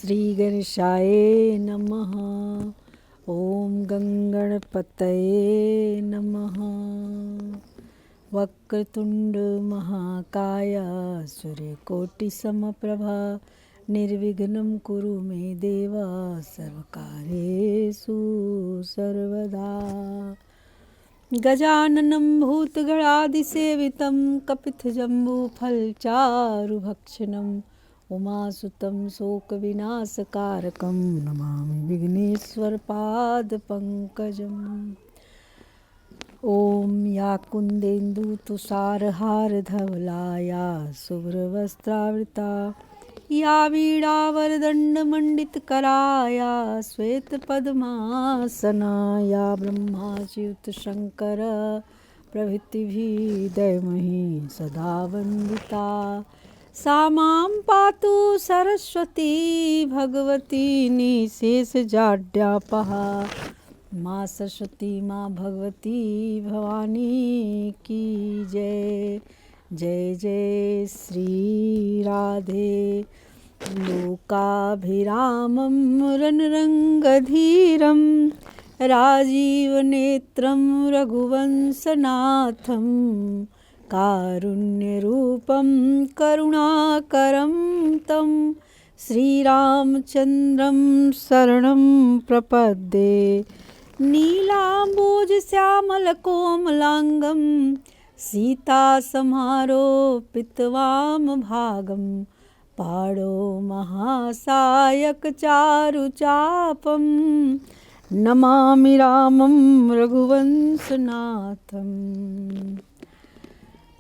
श्री गणेशाय नमः। ओम गंगणपतये नमः। वक्रतुंड महाकाय सूर्यकोटिसमप्रभा निर्विघ्नं कुरु मे देव सर्वकार्येषु सर्वदा। गजाननं भूतगणादिसेवितं कपित्थजम्बूफलचारुभक्षणम् उमासुतं शोकविनाशकारकं नमामि विघ्नेश्वरपादपङ्कजम्। ॐ या कुन्देन्दुतुषारहारधवला या शुभ्रवस्त्रावृता या वीणावरदण्डमण्डितकरा या श्वेतपद्मासना या ब्रह्माच्युतशङ्कर प्रभृतिभिः दैवमही सदा वन्दिता। सा मां पातु सरस्वती भगवती निशेषजाड्यापहा। माँ सरस्वती माँ भगवती भवानी की जय। जय जय श्री राधे। लोकाभिरामं रणरङ्गधीरं राजीवनेत्रं रघुवंशनाथं कारुण्यरूपं करुणाकरं तं श्रीरामचन्द्रं शरणं प्रपद्ये। नीलाम्बोजश्यामलकोमलाङ्गं सीतासमारोपितवामभागं पाणौ महासायकचारुचापं नमामि रामं रघुवंशनाथम्।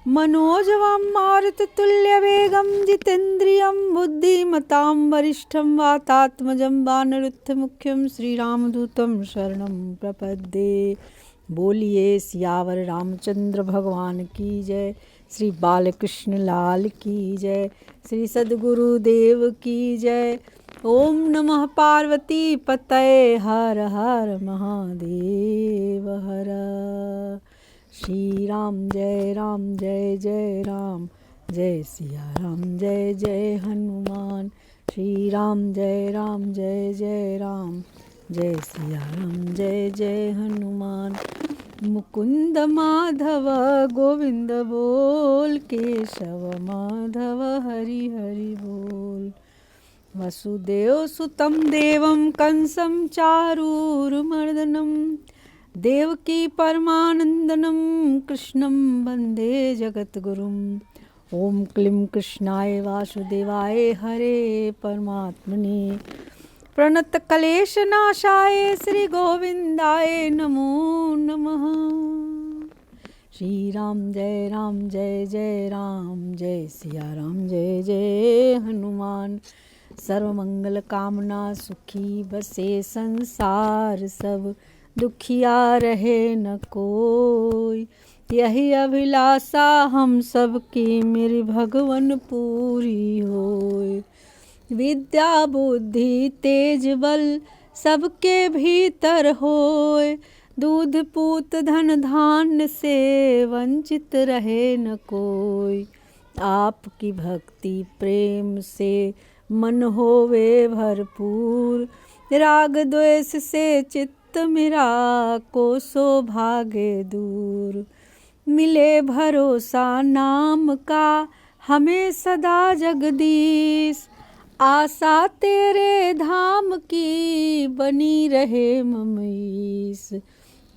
मनोजवं मारुततुल्यवेगं जितेन्द्रियं बुद्धिमतां वरिष्ठं वातात्मजं वानरयुद्धमुख्यं श्रीरामदूतं शरणं प्रपद्ये। बोलिए सियावर रामचंद्र भगवान की जय। श्री बालकृष्ण लाल की जय। श्री सद्गुरुदेव की जय। ओम नमः पार्वती पतये हर हर महादेव हर। श्री राम जय जय राम जय सिया राम जय जय हनुमान। श्री राम जय जय राम जय सिया राम जय जय हनुमान। मुकुंद माधव गोविंद बोल केशव माधव हरि हरि बोल। वसुदेव सुतं देवं कंसं चारूरमर्दनं देवकी परमानंदनं कृष्णं वंदे जगद्गुरुम्। ओम क्लीं कृष्णाय वासुदेवाय हरे परमात्मने प्रणतक्लेशनाशाय श्री गोविंदाय नमो नमः। श्री राम जय जय राम जय सिया राम जय जय हनुमान। सर्वमंगल कामना सुखी बसे संसार सब दुखिया रहे न कोई। यही अभिलाषा हम सबकी मेरी भगवन पूरी होय। विद्या बुद्धि तेज बल सबके भीतर होय। दूध पूत धन धान्य से वंचित रहे न कोई। आपकी भक्ति प्रेम से मन होवे भरपूर। राग द्वेष से चित्त मेरा कोसो भागे दूर। मिले भरोसा नाम का हमें सदा जगदीश। आशा तेरे धाम की बनी रहे ममीस।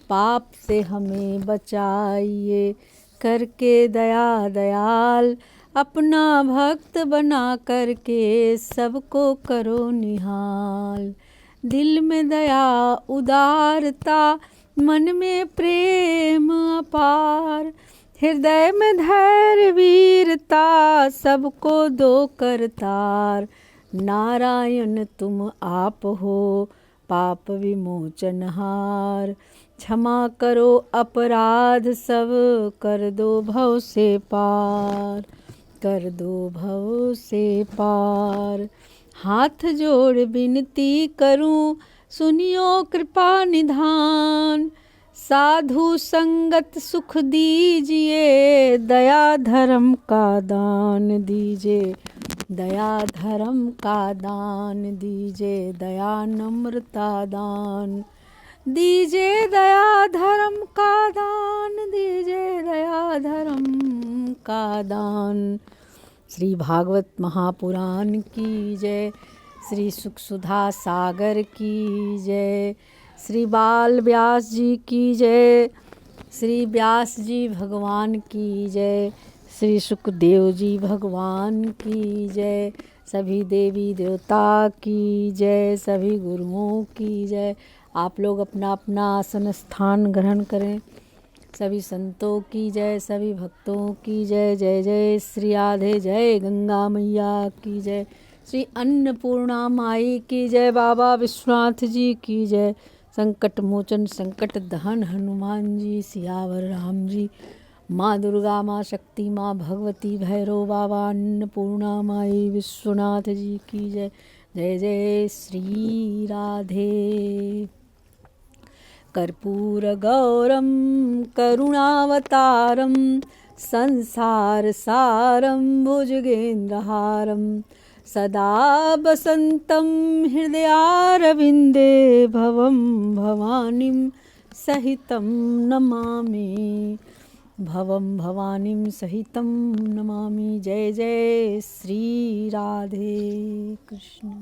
पाप से हमें बचाइए करके दया दयाल। अपना भक्त बना करके सबको करो निहाल। दिल में दया उदारता मन में प्रेम अपार। हृदय में धैर्य वीरता सबको दो करतार। नारायण तुम आप हो पाप विमोचनहार। क्षमा करो अपराध सब कर दो भव से पार। कर दो भव से पार। हाथ जोड़ विनती करूं सुनियो कृपा निधान। साधु संगत सुख दीजिए दया धर्म का दान दीजिए। दया धर्म का दान दीजिए, दया नम्रता दान दीजिए, दया धर्म का दान दीजिए, दया धर्म का दान। श्री भागवत महापुराण की जय, श्री सुख सुधा सागर की जय, श्री बाल व्यास जी की जय, श्री व्यास जी भगवान की जय, श्री सुखदेव जी भगवान की जय, सभी देवी देवता की जय, सभी गुरुओं की जय। आप लोग अपना अपना आसन स्थान ग्रहण करें। सभी संतों की जय, सभी भक्तों की जय। जय जय श्री राधे, जय गंगा मैया की जय, श्री अन्नपूर्णा माई की जय, बाबा विश्वनाथ जी की जय, संकट मोचन संकट दहन हनुमान जी, सियावर राम जी, माँ दुर्गा, माँ शक्ति, माँ भगवती, भैरव बाबा, अन्नपूर्णा माई, विश्वनाथ जी की जय। जय जय श्री राधे। कर्पूरगौरं करुणावतारं संसारसारं भुजगेन्द्रहारं सदा वसन्तं हृदयारविन्दे भवं भवानीं सहितं नमामि, भवं भवानीं सहितं नमामि। जय जय श्री राधे कृष्ण।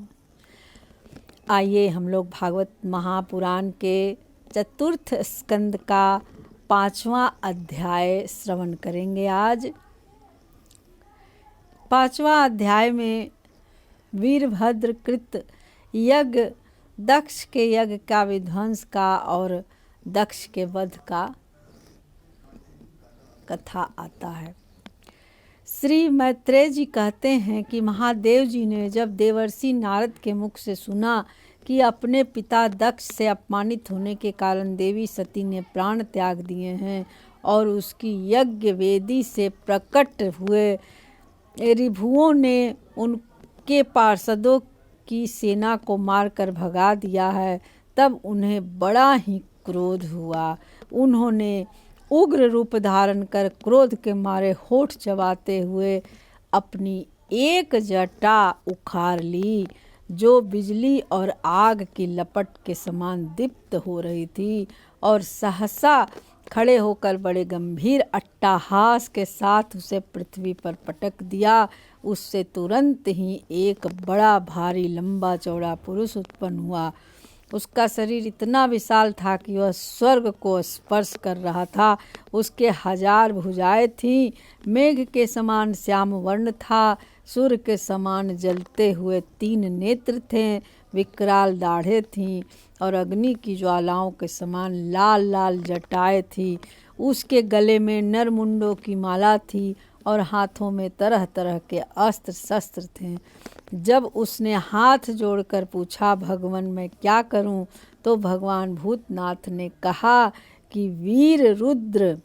आइए हम लोग भागवत महापुराण के चतुर्थ स्कंद का 5वां अध्याय श्रवण करेंगे। आज 5वां अध्याय में वीरभद्र कृत यज्ञ, दक्ष के यज्ञ का विध्वंस का और दक्ष के वध का कथा आता है। श्री मैत्रेय जी कहते हैं कि महादेव जी ने जब देवर्षि नारद के मुख से सुना कि अपने पिता दक्ष से अपमानित होने के कारण देवी सती ने प्राण त्याग दिए हैं और उसकी यज्ञ वेदी से प्रकट हुए रिभुओं ने उनके पार्षदों की सेना को मारकर भगा दिया है, तब उन्हें बड़ा ही क्रोध हुआ। उन्होंने उग्र रूप धारण कर क्रोध के मारे होठ चबाते हुए अपनी एक जटा उखाड़ ली, जो बिजली और आग की लपट के समान दीप्त हो रही थी, और सहसा खड़े होकर बड़े गंभीर अट्टहास के साथ उसे पृथ्वी पर पटक दिया। उससे तुरंत ही एक बड़ा भारी लंबा चौड़ा पुरुष उत्पन्न हुआ। उसका शरीर इतना विशाल था कि वह स्वर्ग को स्पर्श कर रहा था। उसके 1000 भुजाएं थीं, मेघ के समान श्याम वर्ण था, सूर्य के समान जलते हुए 3 नेत्र थे, विकराल दाढ़ें थीं और अग्नि की ज्वालाओं के समान लाल लाल जटाएं थी। उसके गले में नरमुंडों की माला थी और हाथों में तरह तरह के अस्त्र शस्त्र थे। जब उसने हाथ जोड़कर पूछा, भगवान मैं क्या करूं, तो भगवान भूतनाथ ने कहा कि वीर रुद्र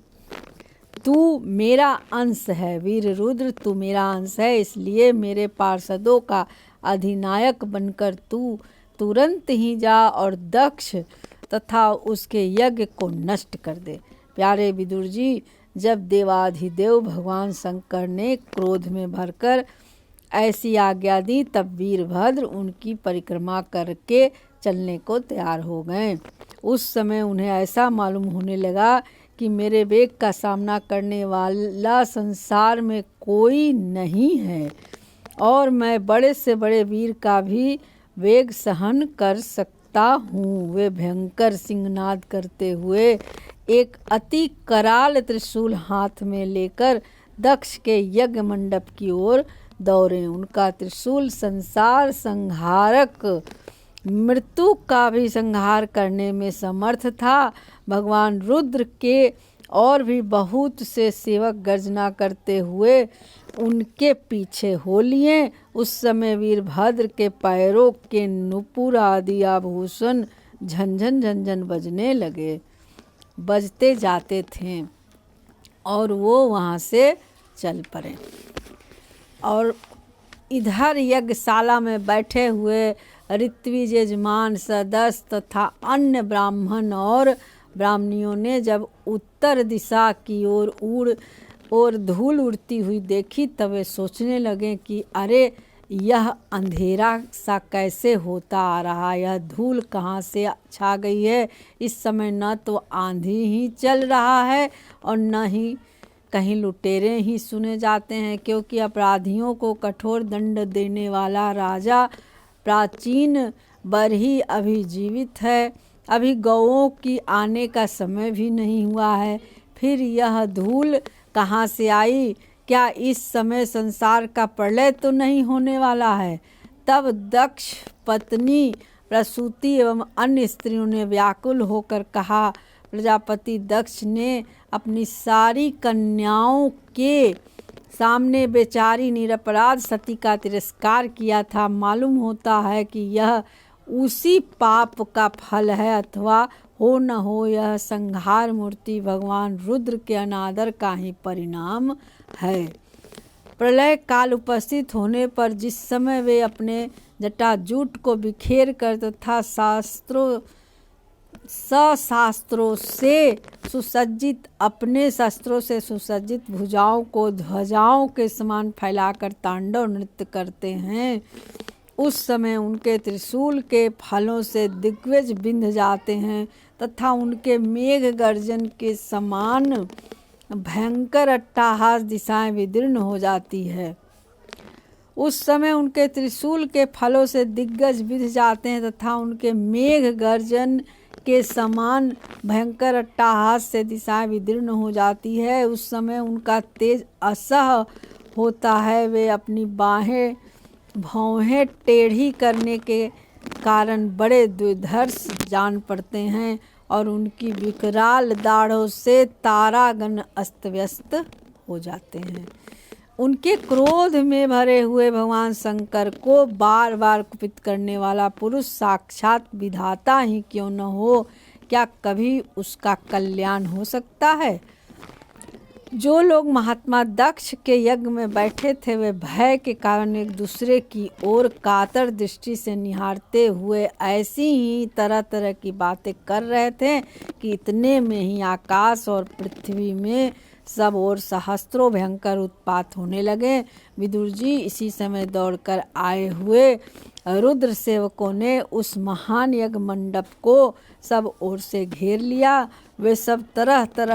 तू मेरा अंश है, वीर रुद्र तू मेरा अंश है, इसलिए मेरे पार्षदों का अधिनायक बनकर तू तुरंत ही जा और दक्ष तथा उसके यज्ञ को नष्ट कर दे। प्यारे विदुर जी, जब देवाधिदेव भगवान शंकर ने क्रोध में भरकर ऐसी आज्ञा दी, तब वीरभद्र उनकी परिक्रमा करके चलने को तैयार हो गए। उस समय उन्हें ऐसा मालूम होने लगा कि मेरे वेग का सामना करने वाला संसार में कोई नहीं है और मैं बड़े से बड़े वीर का भी वेग सहन कर सकता हूँ। वे भयंकर सिंहनाद करते हुए एक अति कराल त्रिशूल हाथ में लेकर दक्ष के यज्ञ मंडप की ओर दौड़े। उनका त्रिशूल संसार संहारक, मृत्यु का भी संहार करने में समर्थ था। भगवान रुद्र के और भी बहुत से सेवक गर्जना करते हुए उनके पीछे हो लिए। उस समय वीरभद्र के पैरों के नुपुर आदि आभूषण झंझन झंझन बजने लगे, बजते जाते थे और वो वहाँ से चल पड़े। और इधर यज्ञशाला में बैठे हुए ऋत्विज यजमान सदस्य तथा अन्य ब्राह्मण और ब्राह्मणियों ने जब उत्तर दिशा की ओर धूल उड़ती हुई देखी, तब वे सोचने लगे कि अरे यह अंधेरा सा कैसे होता आ रहा, यह धूल कहाँ से छा गई है। इस समय न तो आंधी ही चल रहा है और न ही कहीं लुटेरे ही सुने जाते हैं, क्योंकि अपराधियों को कठोर दंड देने वाला राजा प्राचीन बरही अभी जीवित है। अभी गौओं की आने का समय भी नहीं हुआ है। फिर यह धूल कहाँ से आई? क्या इस समय संसार का प्रलय तो नहीं होने वाला है? तब दक्ष पत्नी प्रसूति एवं अन्य स्त्रियों ने व्याकुल होकर कहा। प्रजापति दक्ष ने अपनी सारी कन्याओं के सामने बेचारी निरपराध सती का तिरस्कार किया था। मालूम होता है कि यह उसी पाप का फल है, अथवा हो न हो यह संहार मूर्ति भगवान रुद्र के अनादर का ही परिणाम है। प्रलय काल उपस्थित होने पर जिस समय वे अपने जटाजूट को बिखेर कर तथा शस्त्रों से सुसज्जित अपने शस्त्रों से सुसज्जित भुजाओं को ध्वजाओं के समान फैलाकर तांडव नृत्य करते हैं, उस समय उनके त्रिशूल के फलों से दिग्गज बिंध जाते हैं तथा उनके मेघ गर्जन के समान भयंकर अट्टहास दिशाएं विदीर्ण हो जाती है। उस समय उनके त्रिशूल के फलों से दिग्गज बिंध जाते हैं तथा उनके मेघ गर्जन के समान भयंकर अट्टहास से दिशाएं विदीर्ण हो जाती है। उस समय उनका तेज असह होता है। वे अपनी भौहें टेढ़ी करने के कारण बड़े दुर्धर्ष जान पड़ते हैं और उनकी विकराल दाढ़ों से तारागण अस्त व्यस्त हो जाते हैं। उनके क्रोध में भरे हुए भगवान शंकर को बार बार कुपित करने वाला पुरुष साक्षात विधाता ही क्यों न हो, क्या कभी उसका कल्याण हो सकता है? जो लोग महात्मा दक्ष के यज्ञ में बैठे थे वे भय के कारण एक दूसरे की ओर कातर दृष्टि से निहारते हुए ऐसी ही तरह तरह की बातें कर रहे थे कि इतने में ही आकाश और पृथ्वी में सब ओर सहस्त्रों भयंकर उत्पात होने लगे। विदुर जी इसी समय दौड़कर आए हुए रुद्र सेवकों ने उस महान यज्ञ मंडप को सब ओर से घेर लिया। वे सब तरह तरह